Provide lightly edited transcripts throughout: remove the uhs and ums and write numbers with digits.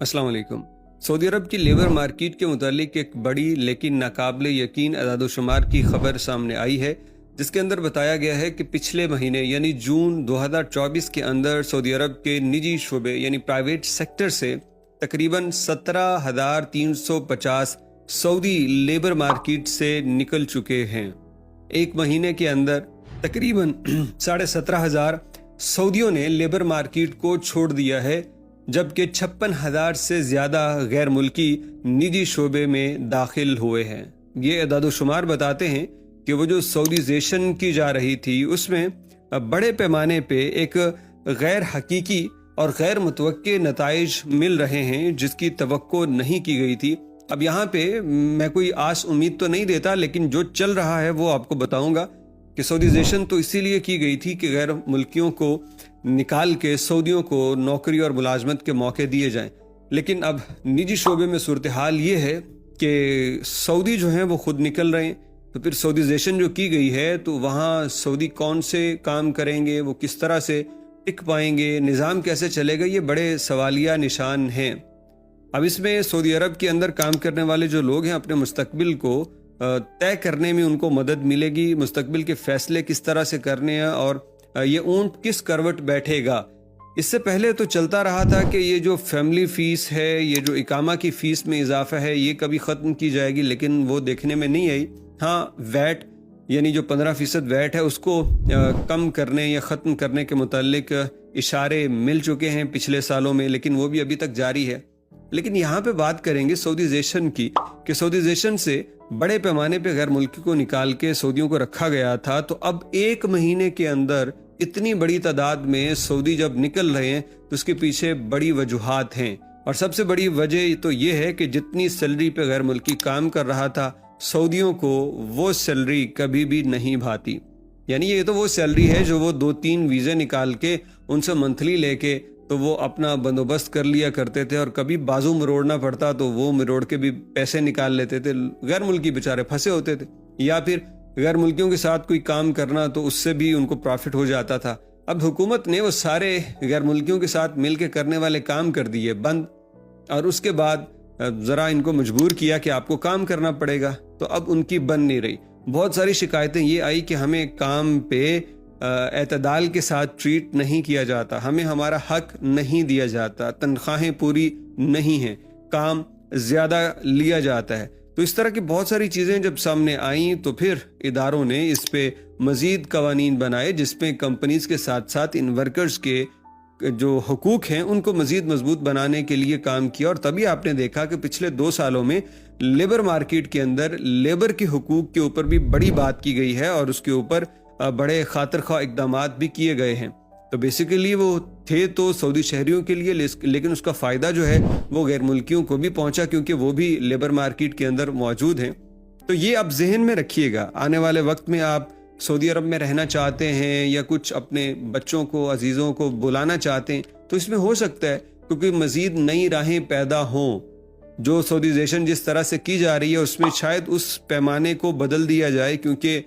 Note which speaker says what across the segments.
Speaker 1: अस्सलाम वालेकुम। सऊदी अरब की लेबर मार्केट के मुतालिक एक बड़ी लेकिन नाकाबिले यकीन अदाद-ओ-शुमार की खबर सामने आई है, जिसके अंदर बताया गया है कि पिछले महीने यानी जून 2024 के अंदर सऊदी अरब के निजी शोबे यानी प्राइवेट सेक्टर से तकरीबन 17,350 सऊदी लेबर मार्केट से निकल चुके हैं। एक महीने के अंदर तकरीबन 17,500 सऊदियों ने लेबर मार्केट को छोड़ दिया है, जबकि 56,000 से ज़्यादा गैर मुल्की निजी शोबे में दाखिल हुए हैं। ये अदाद-ओ-शुमार बताते हैं कि वो जो सऊदीजेशन की जा रही थी उसमें बड़े पैमाने पे एक गैर हकीकी और गैर मुतवक्के नताइज मिल रहे हैं, जिसकी तवक्को नहीं की गई थी। अब यहाँ पे मैं कोई आस उम्मीद तो नहीं देता, लेकिन जो चल रहा है वो आपको बताऊंगा कि सऊदीजेशन तो इसीलिए की गई थी कि गैर मुल्कियों को निकाल के सऊदियों को नौकरी और मुलाजमत के मौके दिए जाएं। लेकिन अब निजी शोबे में सूरत हाल ये है कि सऊदी जो हैं वो खुद निकल रहे हैं, तो फिर सऊदीजेशन जो की गई है तो वहाँ सऊदी कौन से काम करेंगे, वो किस तरह से टिक पाएंगे, निज़ाम कैसे चलेगा, ये बड़े सवालिया निशान हैं। अब इसमें सऊदी अरब के अंदर काम करने वाले जो लोग हैं अपने मुस्तकबिल को तय करने में उनको मदद मिलेगी, मुस्तकबिल के फैसले किस तरह से करने हैं और ये ऊंट किस करवट बैठेगा। इससे पहले तो चलता रहा था कि ये जो फैमिली फ़ीस है, ये जो इकामा की फ़ीस में इजाफा है, ये कभी ख़त्म की जाएगी, लेकिन वो देखने में नहीं आई। हाँ, वैट यानी जो 15% वैट है उसको कम करने या ख़त्म करने के मुतालिक इशारे मिल चुके हैं पिछले सालों में, लेकिन वो भी अभी तक जारी है। लेकिन यहाँ पे बात करेंगे सऊदीजेशन की कि सऊदीजेशन से बड़े पैमाने पे गैर मुल्की को निकाल के सऊदियों को रखा गया था, तो अब एक महीने के अंदर इतनी बड़ी तादाद में सऊदी जब निकल रहे हैं तो उसके पीछे बड़ी वजूहात हैं। और सबसे बड़ी वजह तो ये है कि जितनी सैलरी पे गैर मुल्की काम कर रहा था सऊदियों को वो सैलरी कभी भी नहीं भाती। यानी ये तो वो सैलरी है जो वो 2-3 वीज़े निकाल के उनसे मंथली लेके तो वो अपना बंदोबस्त कर लिया करते थे, और कभी बाजू मरोड़ना पड़ता तो वो मरोड़ के भी पैसे निकाल लेते थे। गैर मुल्की बेचारे फंसे होते थे, या फिर गैर मुल्कियों के साथ कोई काम करना तो उससे भी उनको प्रॉफिट हो जाता था। अब हुकूमत ने वो सारे गैर मुल्कियों के साथ मिल के करने वाले काम कर दिए बंद, और उसके बाद ज़रा इनको मजबूर किया कि आपको काम करना पड़ेगा, तो अब उनकी बन नहीं रही। बहुत सारी शिकायतें ये आई कि हमें काम पे एतदाल के साथ ट्रीट नहीं किया जाता, हमें हमारा हक नहीं दिया जाता, तनख्वाहें पूरी नहीं हैं, काम ज़्यादा लिया जाता है। तो इस तरह की बहुत सारी चीज़ें जब सामने आईं तो फिर इदारों ने इस पे मज़ीद कवानीन बनाए, जिसमें कंपनीज के साथ साथ इन वर्कर्स के जो हुकूक हैं उनको मज़ीद मजबूत बनाने के लिए काम किया। और तभी आपने देखा कि पिछले 2 सालों में लेबर मार्केट के अंदर लेबर के हुकूक के ऊपर भी बड़ी बात की गई है और उसके ऊपर बड़े खातिर ख्वाह इक़दामात भी किए गए हैं। तो बेसिकली वो थे तो सऊदी शहरियों के लिए, लेकिन उसका फ़ायदा जो है वो गैर मुल्कियों को भी पहुंचा, क्योंकि वो भी लेबर मार्केट के अंदर मौजूद हैं। तो ये आप जहन में रखिएगा, आने वाले वक्त में आप सऊदी अरब में रहना चाहते हैं या कुछ अपने बच्चों को, अजीज़ों को बुलाना चाहते हैं, तो इसमें हो सकता है क्योंकि मज़ीद नई राहें पैदा हों। जो सऊदीजेशन जिस तरह से की जा रही है उसमें शायद उस पैमाने को बदल दिया जाए, क्योंकि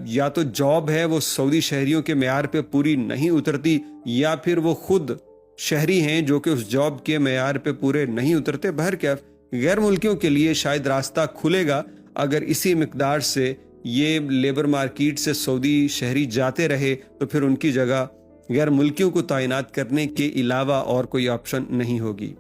Speaker 1: या तो जॉब है वो सऊदी शहरियों के मेयार पे पूरी नहीं उतरती, या फिर वो खुद शहरी हैं जो कि उस जॉब के मेयार पे पूरे नहीं उतरते। बहरकैफ गैर मुल्कियों के लिए शायद रास्ता खुलेगा अगर इसी मिकदार से ये लेबर मार्केट से सऊदी शहरी जाते रहे, तो फिर उनकी जगह गैर मुल्कियों को तैनात करने के अलावा और कोई ऑप्शन नहीं होगी।